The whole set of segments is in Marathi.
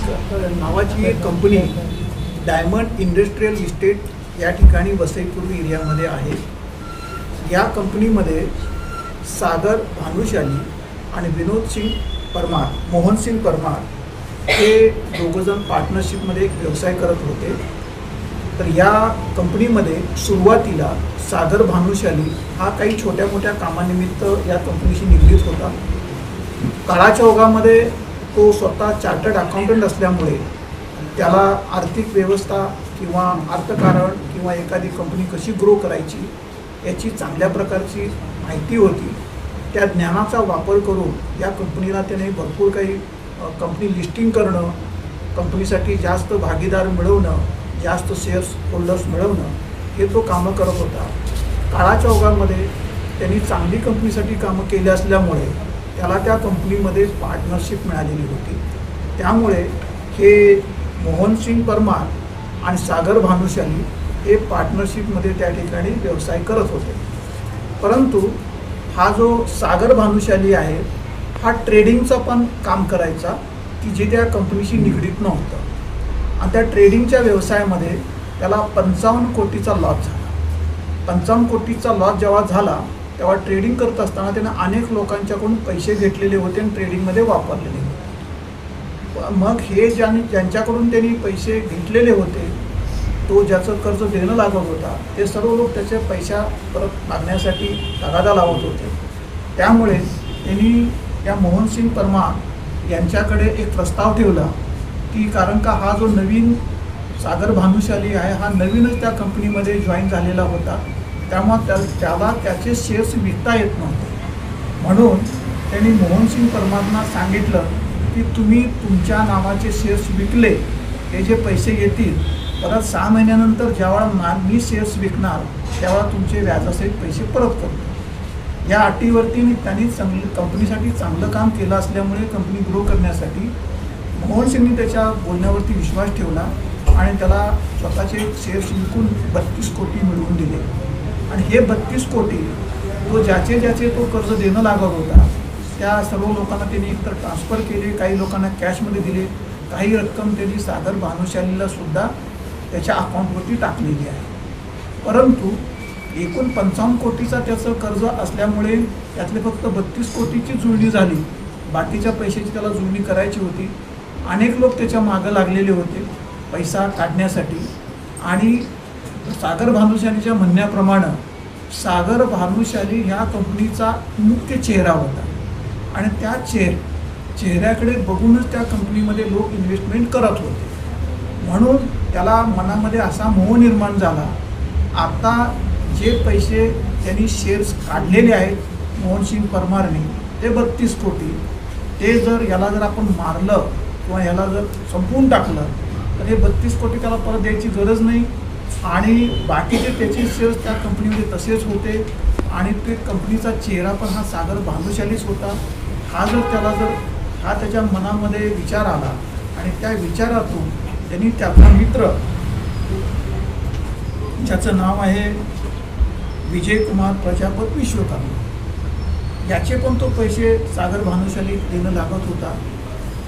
नावाची एक कंपनी डायमंड इंडस्ट्रियल इस्टेट या ठिकाणी वसईपूर्व एरियामध्ये आहे. या कंपनीमध्ये सागर भानुशाली आणि विनोद सिंग परमार, मोहन सिंग परमार हे दोघंजण पार्टनरशिपमध्ये एक व्यवसाय करत होते. तर या कंपनीमध्ये सुरुवातीला सागर भानुशाली हा काही छोट्या मोठ्या कामानिमित्त या कंपनीशी निगडीत होता. काळाच्या ओघामध्ये तो स्वतः चार्टर्ड अकाउंटंट असल्यामुळे त्याला आर्थिक व्यवस्था किंवा अर्थकारण किंवा एखादी कंपनी कशी ग्रो करायची याची चांगल्या प्रकारची माहिती होती. त्या ज्ञानाचा वापर करून या कंपनीला त्याने भरपूर काही कंपनी लिस्टिंग करणं, कंपनीसाठी जास्त भागीदार मिळवणं, जास्त शेअर्स होल्डर्स मिळवणं हे तो कामं करत होता. काळाच्या ओघामध्ये त्यांनी चांगली कंपनीसाठी कामं केली असल्यामुळे त्याला त्या कंपनीमध्ये पार्टनरशिप मिळालेली होती. त्यामुळे हे मोहन सिंग परमार आणि सागर भानुशाली हे पार्टनरशिपमध्ये त्या ठिकाणी व्यवसाय करत होते. परंतु हा जो सागर भानुशाली आहे हा ट्रेडिंगचं पण काम करायचा की जे त्या कंपनीशी निगडीत नव्हतं. आणि त्या ट्रेडिंगच्या व्यवसायामध्ये त्याला 55 कोटीचा लॉस झाला. 55 कोटीचा लॉस जेव्हा झाला तेव्हा ट्रेडिंग करत असताना त्यानं अनेक लोकांच्याकडून पैसे घेतलेले होते आणि ट्रेडिंगमध्ये वापरलेले होते. मग हे ज्यांच्याकडून त्यांनी पैसे घेतलेले होते, तो ज्याचं कर्ज देणं लागत होता, ते सर्व लोक त्याचे पैसा परत मागण्यासाठी तगादा लावत होते. त्यामुळे त्यांनी या मोहन सिंग परमार यांच्याकडे एक प्रस्ताव ठेवला की कारण का हा जो नवीन सागर भानुशाली आहे हा नवीनच त्या कंपनीमध्ये जॉईन झालेला होता, त्यामुळे त्याला त्याचे शेअर्स विकता येत नव्हते. म्हणून त्यांनी मोहन सिंग परमारना सांगितलं की तुम्ही तुमच्या नावाचे शेअर्स विकले, हे जे पैसे येतील परत 6 महिन्यानंतर जेव्हा मी शेअर्स विकणार तेव्हा तुमचे व्याजासहित पैसे परत करतो. या अटीवरती त्यांनी कंपनीसाठी चांगलं काम केलं असल्यामुळे कंपनी ग्रो करण्यासाठी मोहन सिंगनी त्याच्या बोलण्यावरती विश्वास ठेवला आणि त्याला स्वतःचे शेअर्स विकून 32 कोटी मिळवून दिले. आणि हे 32 कोटी तो ज्याचे तो कर्ज देणं लागत होता त्या सर्व लोकांना त्यांनी एकतर ट्रान्सफर केले, काही लोकांना कॅशमध्ये दिले, काही रक्कम त्यांनी सागर भानुशालीला सुद्धा त्याच्या अकाउंटवरती टाकलेली आहे. परंतु एकूण 55 कोटीचा त्याचं कर्ज असल्यामुळे त्यातले फक्त 32 कोटीची जुळणी झाली. बाकीच्या पैशाची त्याला जुळणी करायची होती. अनेक लोक त्याच्या मागं लागलेले होते पैसा काढण्यासाठी. आणि सागर भानुशालीच्या म्हणण्याप्रमाणे सागर भानुशाली ह्या कंपनीचा मुख्य चेहरा होता आणि त्या चेहऱ्याकडे बघूनच त्या कंपनीमध्ये लोक इन्व्हेस्टमेंट करत होते. म्हणून त्याला मनामध्ये असा मोह निर्माण झाला, आता जे पैसे त्यांनी शेअर्स काढलेले आहेत मोहन सिंग परमारने ते 32 कोटी, ते याला जर आपण मारलं किंवा याला जर संपवून टाकलं तर हे 32 कोटी त्याला परत द्यायची गरज नाही. आणि बाकीचे त्याचे शेअर्स त्या कंपनीमध्ये तसेच होते आणि ते कंपनीचा चेहरा पण हा सागर भानुशालीच होता. हा त्याच्या मनामध्ये विचार आला आणि त्या विचारातून त्यांनी त्याचा मित्र ज्याचं नाव आहे विजय कुमार प्रजापत विश्वकर्मा याचे पण तो पैसे सागर भानुशाली देणं लागत होता.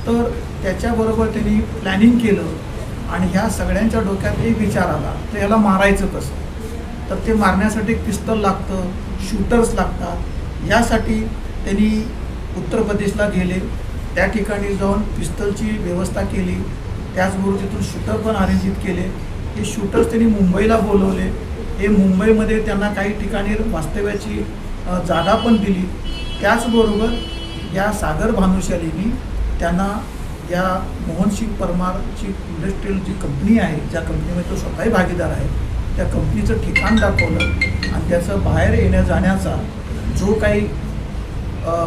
तर त्याच्याबरोबर त्यांनी प्लॅनिंग केलं आणि ह्या सगळ्यांच्या डोक्यात एक विचार आला, तर याला मारायचं कसं. तर ते मारण्यासाठी एक पिस्तल लागतं, शूटर्स लागतात. यासाठी त्यांनी उत्तर प्रदेशला गेले, त्या ठिकाणी जाऊन पिस्तलची व्यवस्था केली, त्याचबरोबर तिथून शूटर पण अरेंजित केले. हे शूटर्स त्यांनी मुंबईला बोलवले. हे मुंबईमध्ये त्यांना काही ठिकाणी वास्तव्याची जागा पण दिली. त्याचबरोबर या सागर भानुशालीनी त्यांना या मोहन सिंग परमारची इंडस्ट्रियल जी कंपनी आहे, ज्या कंपनीमध्ये तो स्वतःही भागीदार आहे, त्या कंपनीचं ठिकाण दाखवलं आणि त्याचं बाहेर येण्या जाण्याचा जो काही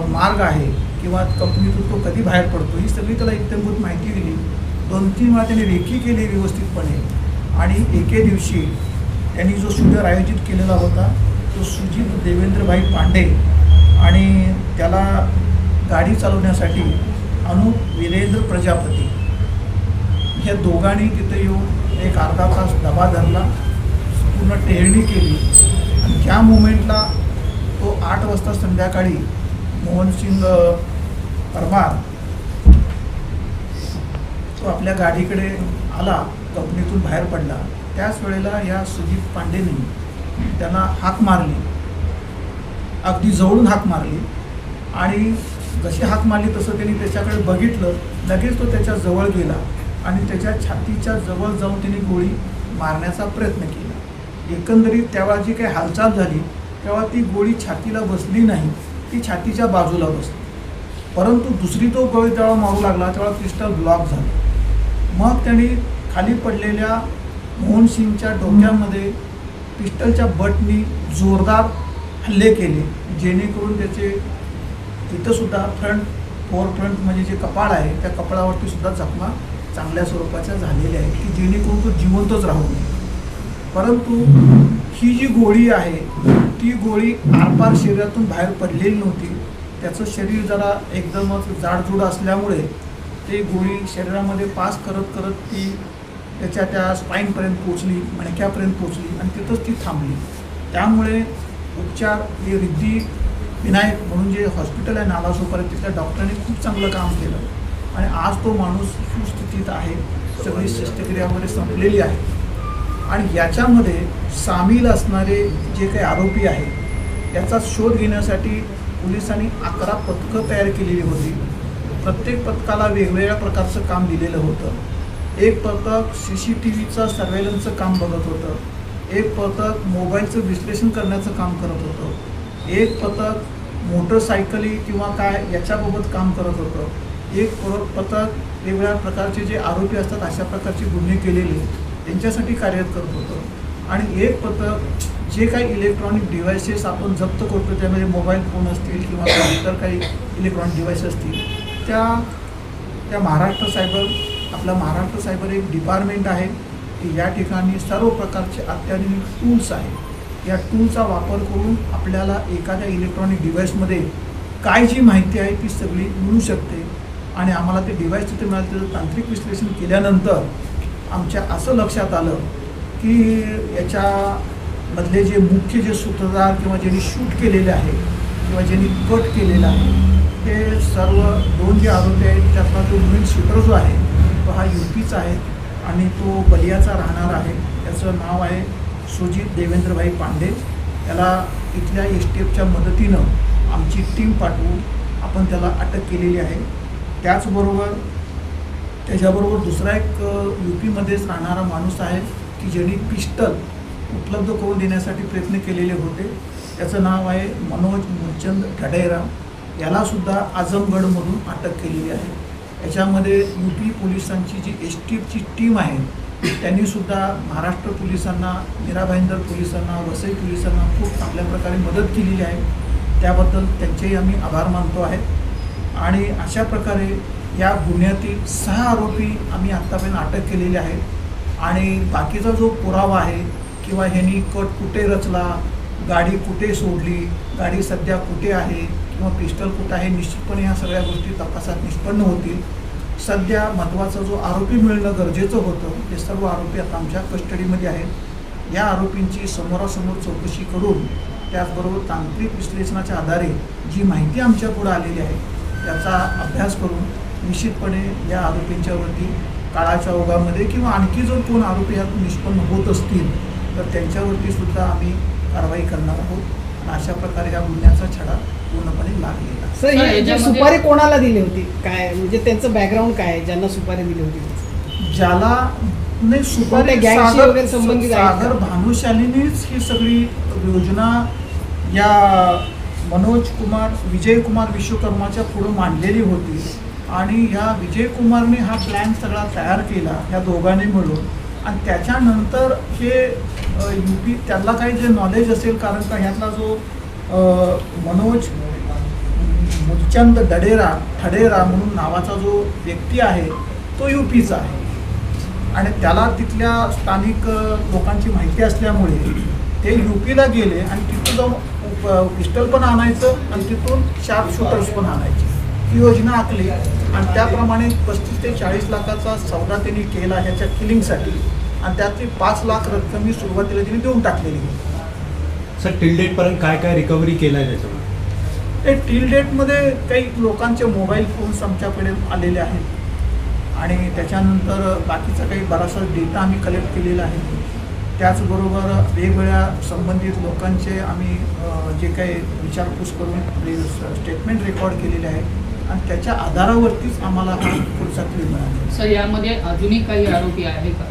मार्ग आहे किंवा कंपनीतून तो कधी बाहेर पडतो ही सगळी त्याला इत्थंभूत माहिती दिली. 2-3 वेळा त्याने रेखी केली व्यवस्थितपणे. आणि एके दिवशी त्यांनी जो शूटर आयोजित केलेला होता तो सुजित देवेंद्रभाई पांडे आणि त्याला गाडी चालवण्यासाठी अनुप वीरेंद्र प्रजापती ह्या दोघांनी तिथे येऊन एक अर्धा तास डबा धरला, पूर्ण टेहळणी केली. आणि त्या मुमेंटला तो 8 वाजता संध्याकाळी मोहन सिंग परमार तो आपल्या गाडीकडे आला, कंपनीतून बाहेर पडला. त्याच वेळेला या सुजित पांडेंनी त्यांना हाक मारली, अगदी जवळून हाक मारली. आणि जशी हाक मारली तसं त्यांनी त्याच्याकडे बघितलं. लगेच तो त्याच्या जवळ गेला आणि त्याच्या छातीच्या जवळ जाऊन त्यांनी गोळी मारण्याचा प्रयत्न केला. एकंदरीत तेव्हा जी काही हालचाल झाली तेव्हा ती गोळी छातीला बसली नाही, ती छातीच्या बाजूला बसली. परंतु दुसरी तो गोळी जेव्हा मारू लागला तेव्हा पिस्टल ब्लॉक झालं. मग त्यांनी खाली पडलेल्या मोहन सिंगच्या डोक्यामध्ये पिस्टलच्या बटनी जोरदार हल्ले केले, जेणेकरून त्याचे तिथंसुद्धा फ्रंट म्हणजे जे कपाळ आहे त्या कपाळावरती सुद्धा जखमा चांगल्या स्वरूपाच्या झालेल्या आहेत की जेणेकरून तो जिवंतच राहू नये. परंतु ही जी गोळी आहे ती गोळी आरपार शरीरातून बाहेर पडलेली नव्हती. त्याचं शरीर जरा एकदमच जाडजूड असल्यामुळे ती गोळी शरीरामध्ये पास करत करत ती त्याच्या त्या स्पाईनपर्यंत पोचली, मणक्यापर्यंत पोचली आणि तिथंच ती थांबली. त्यामुळे उपचार हे रिद्धी विनायक म्हणून जे हॉस्पिटल आहे नालासोपारा, तिथल्या डॉक्टरांनी खूप चांगलं काम केलं आणि आज तो माणूस सुस्थितीत आहे. सगळी शस्त्रक्रिया वगैरे संपलेली आहे. आणि याच्यामध्ये सामील असणारे जे काही आरोपी आहेत याचा शोध घेण्यासाठी पोलिसांनी 11 पथकं तयार केलेली होती. प्रत्येक पथकाला वेगवेगळ्या प्रकारचं काम दिलेलं होतं. एक पथक CCTVचं सर्वेलन्सचं काम बघत होतं, एक पथक मोबाईलचं विश्लेषण करण्याचं काम करत होतं, एक पथक मोटरसायकली किंवा काय याच्याबाबत काम करत होतं, एक पथक वेगवेगळ्या प्रकारचे जे आरोपी असतात अशा प्रकारचे गुन्हे केलेले त्यांच्यासाठी कार्यरत करत होतं. आणि एक पथक जे काही इलेक्ट्रॉनिक डिव्हायसेस आपण जप्त करतो त्यामध्ये मोबाईल फोन असतील किंवा इतर काही इलेक्ट्रॉनिक डिव्हाइस असतील त्या महाराष्ट्र सायबर एक डिपार्टमेंट आहे की या ठिकाणी सर्व प्रकारचे अत्याधुनिक टूल्स आहेत. या टूलचा वापर करून आपल्याला एखाद्या इलेक्ट्रॉनिक डिव्हाइसमध्ये काय जी माहिती आहे ती सगळी मिळू शकते. आणि आम्हाला ते डिव्हाइस तिथे मिळालं, त्याचं तांत्रिक विश्लेषण केल्यानंतर आमच्या असं लक्षात आलं की याच्यामधले जे मुख्य जे सूत्रधार किंवा ज्यांनी शूट केलेले आहे किंवा ज्यांनी कट केलेलं आहे हे सर्व 2 जे आरोपी आहेत त्यातला जो मेन शूटर जो आहे तो हा UPचा आहे आणि तो बलियाचा राहणार आहे. त्याचं नाव आहे सुजित देवेंद्रभाई पांडे. त्याला इथल्या STFच्या मदतीनं आमची टीम पाठवून आपण त्याला अटक केलेली आहे. त्याच्याबरोबर दुसरा एक UPमध्येच राहणारा माणूस आहे की ज्यांनी पिस्टल उपलब्ध करून देण्यासाठी प्रयत्न केलेले होते. त्याचं नाव आहे मनोज मुलचंद ढडेरा. यालासुद्धा आजमगडमधून अटक केलेली आहे. याच्यामध्ये UP पोलिसांची जी STFची टीम आहे त्यांनीसुद्धा महाराष्ट्र पोलिसांना, मीरा भाईंदर पोलिसांना, वसई पोलिसांना खूप चांगल्या प्रकारे मदत केलेली आहे. त्याबद्दल त्यांचेही आम्ही आभार मानतो आहे. आणि अशा प्रकारे या गुन्ह्यातील 6 आरोपी आम्ही आत्तापर्यंत अटक केलेले आहेत. आणि बाकीचा जो पुरावा आहे किंवा ह्यांनी कट कुठे रचला, गाडी कुठे सोडली, गाडी सध्या कुठे आहे किंवा पिस्टल कुठं आहे, निश्चितपणे ह्या सगळ्या गोष्टी तपासात निष्पन्न होतील. सध्या महत्त्वाचा जो आरोपी मिळणं गरजेचं होतं ते सर्व आरोपी आता आमच्या कस्टडीमध्ये आहेत. या आरोपींची समोरासमोर चौकशी करून त्याचबरोबर तांत्रिक विश्लेषणाच्या आधारे जी माहिती आमच्या पुढे आलेली आहे त्याचा अभ्यास करून निश्चितपणे या आरोपींच्यावरती काळाच्या ओघामध्ये किंवा आणखी जर कोण आरोपी ह्यात निष्पन्न होत असतील तर त्यांच्यावरती सुद्धा आम्ही कारवाई करणार आहोत. आणि अशा प्रकारे या गुन्ह्याचा छडा पूर्णपणे लागलेला. सर, ही जी सुपारी कोणाला दिली होती, काय म्हणजे त्यांचं बॅकग्राऊंड काय आहे ज्यांना सुपारी दिली होती? ज्याला नाही सुपारी गँगशी वगैरे संबंधित सागर भानुशालीनेच ही सगळी योजना या विजयकुमार विश्वकर्माच्या पुढे मांडलेली होती. आणि ह्या विजयकुमारने हा प्लॅन सगळा तयार केला ह्या दोघांनी मिळून. आणि त्याच्यानंतर हे UP त्याला काही जे नॉलेज असेल, कारण का ह्यातला जो मनोज मुलचंद ठडेरा म्हणून नावाचा जो व्यक्ती आहे तो UPचा आहे. आणि त्याला तिथल्या स्थानिक लोकांची माहिती असल्यामुळे ते UPला गेले आणि तिथून जाऊन पिस्टल पण आणायचं आणि तिथून शार्प शूटर्स पण आणायचे ही योजना आखली. आणि त्याप्रमाणे 35 ते 40 लाखाचा सौदा त्यांनी केला ह्याच्या किलिंगसाठी. आणि त्यातली 5 लाख रक्कम मी सुरुवातीला त्यांनी देऊन टाकलेली होती. सर, टिल डेटपर्यंत काय काय रिकव्हरी केलं आहे त्याच्यामध्ये? ते टिल डेटमध्ये काही लोकांचे मोबाईल फोन्स आमच्याकडे आलेले आहेत. आणि त्याच्यानंतर बाकीचा काही बराचसा डेटा आम्ही कलेक्ट केलेला आहे. त्याचबरोबर वेगवेगळ्या संबंधित लोकांचे आम्ही जे काही विचारपूस करून आपले स्टेटमेंट रेकॉर्ड केलेले आहे आणि त्याच्या आधारावरतीच आम्हाला हा पुढचा क्लीव मिळाला. सर, यामध्ये अजूनही काही आरोपी आहे का?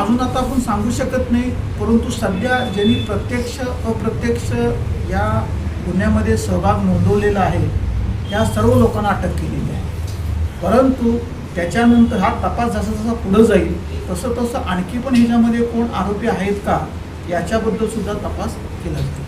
अजून आता आपण सांगू शकत नाही, परंतु सध्या ज्यांनी प्रत्यक्ष अप्रत्यक्ष या गुन्ह्यामध्ये सहभाग नोंदवलेला आहे या सर्व लोकांना अटक केलेली आहे. परंतु त्याच्यानंतर हा तपास जसा जसा पुढं जाईल तसं तसं आणखी पण ह्याच्यामध्ये कोण आरोपी आहेत का याच्याबद्दल सुद्धा तपास केला जाईल.